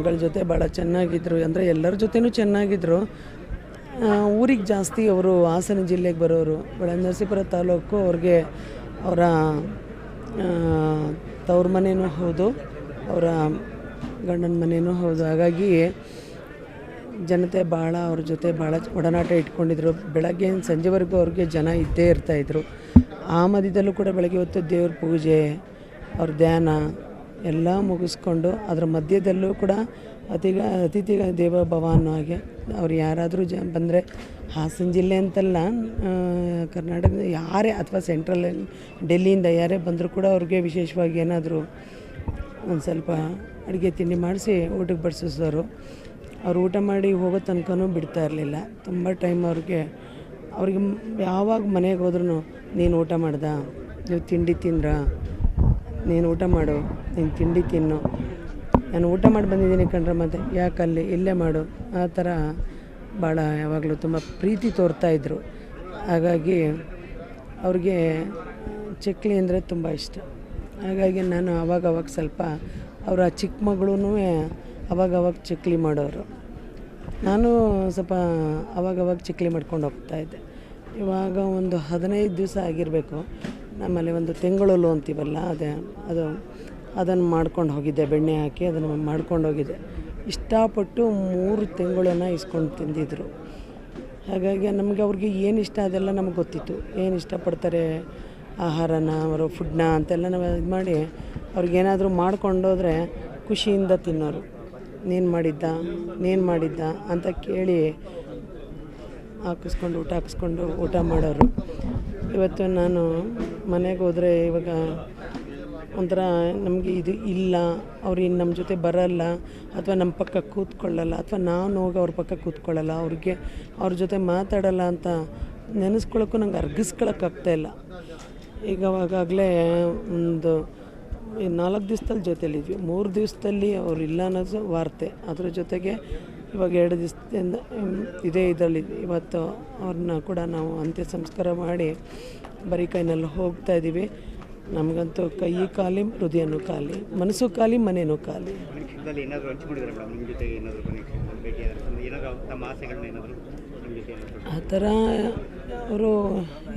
ಜನಗಳ ಜೊತೆ ಭಾಳ ಚೆನ್ನಾಗಿದ್ದರು. ಅಂದರೆ ಎಲ್ಲರ ಜೊತೆನೂ ಚೆನ್ನಾಗಿದ್ದರು. ಊರಿಗೆ ಜಾಸ್ತಿ ಅವರು ಹಾಸನ ಜಿಲ್ಲೆಗೆ ಬರೋರು. ಹೊಳೆನರಸೀಪುರ ತಾಲೂಕು ಅವ್ರಿಗೆ ಅವರ ತವ್ರ ಮನೆಯೂ ಹೌದು, ಅವರ ಗಂಡನ ಮನೆಯೂ ಹೌದು. ಹಾಗಾಗಿ ಜನತೆ ಭಾಳ ಅವ್ರ ಜೊತೆ ಭಾಳ ಒಡನಾಟ ಇಟ್ಕೊಂಡಿದ್ರು. ಬೆಳಗ್ಗೆ ಸಂಜೆವರೆಗೂ ಅವ್ರಿಗೆ ಜನ ಇದ್ದೇ ಇರ್ತಾಯಿದ್ರು. ಆ ಮಧ್ಯದಲ್ಲೂ ಕೂಡ ಬೆಳಗ್ಗೆ ಹೊತ್ತು ದೇವ್ರ ಪೂಜೆ, ಅವ್ರ ಧ್ಯಾನ ಎಲ್ಲ ಮುಗಿಸ್ಕೊಂಡು ಅದರ ಮಧ್ಯದಲ್ಲೂ ಕೂಡ ಅತಿಥಿ ದೇವೋ ಭವ ಅನ್ನೋ ಹಾಗೆ ಅವ್ರು ಯಾರಾದರೂ ಬಂದರೆ ಹಾಸನ ಜಿಲ್ಲೆ ಅಂತಲ್ಲ, ಕರ್ನಾಟಕದ ಯಾರೇ ಅಥವಾ ಸೆಂಟ್ರಲ್ ಡೆಲ್ಲಿಯಿಂದ ಯಾರೇ ಬಂದರೂ ಕೂಡ ಅವ್ರಿಗೆ ವಿಶೇಷವಾಗಿ ಏನಾದರೂ ಒಂದು ಸ್ವಲ್ಪ ಅಡುಗೆ ತಿಂಡಿ ಮಾಡಿಸಿ ಊಟಕ್ಕೆ ಬಡಿಸೋರು. ಅವ್ರು ಊಟ ಮಾಡಿ ಹೋಗೋ ತನಕನೂ ಬಿಡ್ತಾ ಇರಲಿಲ್ಲ. ತುಂಬ ಟೈಮ್ ಅವ್ರಿಗೆ ಯಾವಾಗ ಮನೆಗೆ ಹೋದ್ರೂ, ನೀನು ಊಟ ಮಾಡ್ದ, ನೀವು ತಿಂಡಿ ತಿಂದ್ರ, ನೀನು ಊಟ ಮಾಡು, ನೀನು ತಿಂಡಿ ತಿನ್ನು, ನಾನು ಊಟ ಮಾಡಿ ಬಂದಿದ್ದೀನಿ ಕಣ್ರೆ, ಮತ್ತು ಯಾಕಲ್ಲಿ ಇಲ್ಲೇ ಮಾಡು, ಆ ಥರ ಭಾಳ ಯಾವಾಗಲೂ ತುಂಬ ಪ್ರೀತಿ ತೋರ್ತಾಯಿದ್ರು. ಹಾಗಾಗಿ ಅವ್ರಿಗೆ ಚಕ್ಲಿ ಅಂದರೆ ತುಂಬ ಇಷ್ಟ. ಹಾಗಾಗಿ ನಾನು ಆವಾಗವಾಗ ಸ್ವಲ್ಪ ಅವರ ಚಿಕ್ಕ ಮಗಳೂ ಅವಾಗವಾಗ ಚಕ್ಲಿ ಮಾಡೋರು. ನಾನು ಸ್ವಲ್ಪ ಅವಾಗವಾಗ ಚಕ್ಲಿ ಮಾಡ್ಕೊಂಡು ಹೋಗ್ತಾಯಿದ್ದೆ. ಇವಾಗ ಒಂದು 15 ದಿವಸ ಆಗಿರಬೇಕು, ನಮ್ಮಲ್ಲಿ ಒಂದು ತೆಂಗುಳಲು ಅಂತೀವಲ್ಲ, ಅದನ್ನು ಮಾಡ್ಕೊಂಡು ಹೋಗಿದ್ದೆ. ಬೆಣ್ಣೆ ಹಾಕಿ ಅದನ್ನು ಮಾಡ್ಕೊಂಡು ಹೋಗಿದ್ದೆ. ಇಷ್ಟಪಟ್ಟು 3 ತೆಂಗುಳನ್ನು ಇಸ್ಕೊಂಡು ತಿಂದಿದ್ರು. ಹಾಗಾಗಿ ನಮಗೆ ಅವ್ರಿಗೆ ಏನು ಇಷ್ಟ ಅದೆಲ್ಲ ನಮಗೆ ಗೊತ್ತಿತ್ತು. ಏನು ಇಷ್ಟಪಡ್ತಾರೆ ಆಹಾರನ, ಅವರು ಫುಡ್ನ ಅಂತೆಲ್ಲ ನಾವು ಇದು ಮಾಡಿ ಅವ್ರಿಗೇನಾದರೂ ಮಾಡ್ಕೊಂಡೋದ್ರೆ ಖುಷಿಯಿಂದ ತಿನ್ನೋರು. ನೀನು ಮಾಡಿದ್ದ ಅಂತ ಕೇಳಿ ಹಾಕಿಸ್ಕೊಂಡು ಊಟ ಮಾಡೋರು. ಇವತ್ತು ನಾನು ಮನೆಗೆ ಹೋದರೆ ಇವಾಗ ಒಂಥರ ನಮಗೆ ಇದು ಇಲ್ಲ, ಅವ್ರು ಇನ್ನು ನಮ್ಮ ಜೊತೆ ಬರಲ್ಲ, ಅಥವಾ ನಮ್ಮ ಪಕ್ಕ ಕೂತ್ಕೊಳ್ಳಲ್ಲ, ಅಥವಾ ನಾನು ಹೋಗಿ ಅವ್ರ ಪಕ್ಕ ಕೂತ್ಕೊಳ್ಳಲ್ಲ, ಅವ್ರ ಜೊತೆ ಮಾತಾಡಲ್ಲ ಅಂತ ನೆನೆಸ್ಕೊಳ್ಳೋಕ್ಕೂ ನಂಗೆ ಅರ್ಗಿಸ್ಕೊಳಕ್ಕಾಗ್ತಾಯಿಲ್ಲ. ಈಗ ಅವಾಗಲೇ ಒಂದು 4 ದಿವಸದಲ್ಲಿ ಜೊತೆಲಿದ್ವಿ. 3 ದಿವಸದಲ್ಲಿ ಅವ್ರು ಇಲ್ಲ ಅನ್ನೋದು ವಾರ್ತೆ. ಅದ್ರ ಜೊತೆಗೆ ಇವಾಗ 2 ದಿವಸದಿಂದ ಇದೇ ಇದರಲ್ಲಿ ಇವತ್ತು ಅವ್ರನ್ನ ಕೂಡ ನಾವು ಅಂತ್ಯ ಸಂಸ್ಕಾರ ಮಾಡಿ ಬರೀ ಕೈನಲ್ಲಿ ಹೋಗ್ತಾಯಿದ್ದೀವಿ. ನಮಗಂತೂ ಕೈ ಖಾಲಿ, ಹೃದಯನೂ ಖಾಲಿ, ಮನಸ್ಸು ಖಾಲಿ, ಮನೆಯೂ ಖಾಲಿ. ಆ ಥರ ಅವರು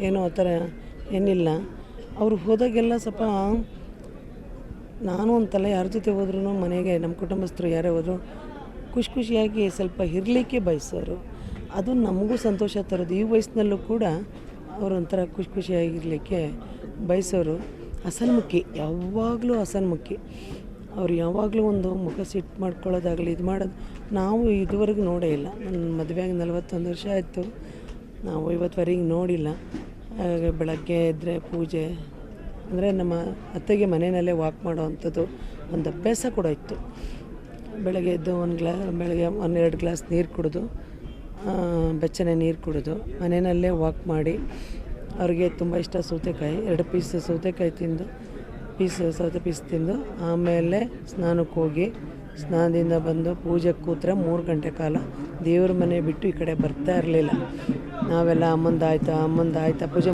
ಏನೋ ಆ ಥರ ಏನಿಲ್ಲ. ಅವರು ಹೋದಾಗೆಲ್ಲ ಸ್ವಲ್ಪ ನಾನು ಅಂತಲ್ಲ, ಯಾರ ಜೊತೆ ಹೋದ್ರೂ ಮನೆಗೆ ನಮ್ಮ ಕುಟುಂಬಸ್ಥರು ಯಾರೇ ಹೋದ್ರು ಖುಷಿಯಾಗಿ ಸ್ವಲ್ಪ ಇರಲಿಕ್ಕೆ ಬಯಸೋರು. ಅದು ನಮಗೂ ಸಂತೋಷ ತರೋದು. ಈ ವಯಸ್ಸಿನಲ್ಲೂ ಕೂಡ ಅವರು ಒಂಥರ ಖುಷಿಯಾಗಿರಲಿಕ್ಕೆ ಬಯಸೋರು. ಹಸನ್ಮುಖಿ, ಯಾವಾಗಲೂ ಹಸನ್ಮುಖಿ. ಅವ್ರು ಯಾವಾಗಲೂ ಒಂದು ಮುಖ ಸಿಟ್ಟು ಮಾಡ್ಕೊಳ್ಳೋದಾಗಲಿ ಇದು ಮಾಡೋದು ನಾವು ಇದುವರೆಗೂ ನೋಡೇ ಇಲ್ಲ. ನನ್ನ ಮದುವೆಯಾಗಿ 41 ವರ್ಷ ಆಯಿತು, ನಾವು ಇವತ್ತುವರೆಗೆ ನೋಡಿಲ್ಲ. ಬೆಳಗ್ಗೆ ಎದ್ದರೆ ಪೂಜೆ, ಅಂದರೆ ನಮ್ಮ ಅತ್ತೆಗೆ ಮನೆಯಲ್ಲೇ ವಾಕ್ ಮಾಡೋ ಅಂಥದ್ದು ಒಂದು ಅಭ್ಯಾಸ ಕೂಡ ಇತ್ತು. ಬೆಳಗ್ಗೆ ಎದ್ದು ಬೆಳಗ್ಗೆ 1-2 ಗ್ಲಾಸ್ ನೀರು ಕುಡಿದು, ಬೆಚ್ಚನೆ ನೀರು ಕುಡಿದು ಮನೆಯಲ್ಲೇ ವಾಕ್ ಮಾಡಿ, ಅವ್ರಿಗೆ ತುಂಬ ಇಷ್ಟ ಸೌತೆಕಾಯಿ, 2 ಪೀಸ್ ಸೌತೆಕಾಯಿ ತಿಂದು ಸೌತೆ ಪೀಸ್ ತಿಂದು ಆಮೇಲೆ ಸ್ನಾನಕ್ಕೆ ಹೋಗಿ, ಸ್ನಾನದಿಂದ ಬಂದು ಪೂಜೆಗೆ ಕೂತ್ರೆ 3 ಗಂಟೆ ಕಾಲ ದೇವ್ರ ಮನೆ ಬಿಟ್ಟು ಈ ಕಡೆ ಬರ್ತಾ ಇರಲಿಲ್ಲ. ನಾವೆಲ್ಲ ಅಮ್ಮಂದಾಯ್ತಾ ಪೂಜೆ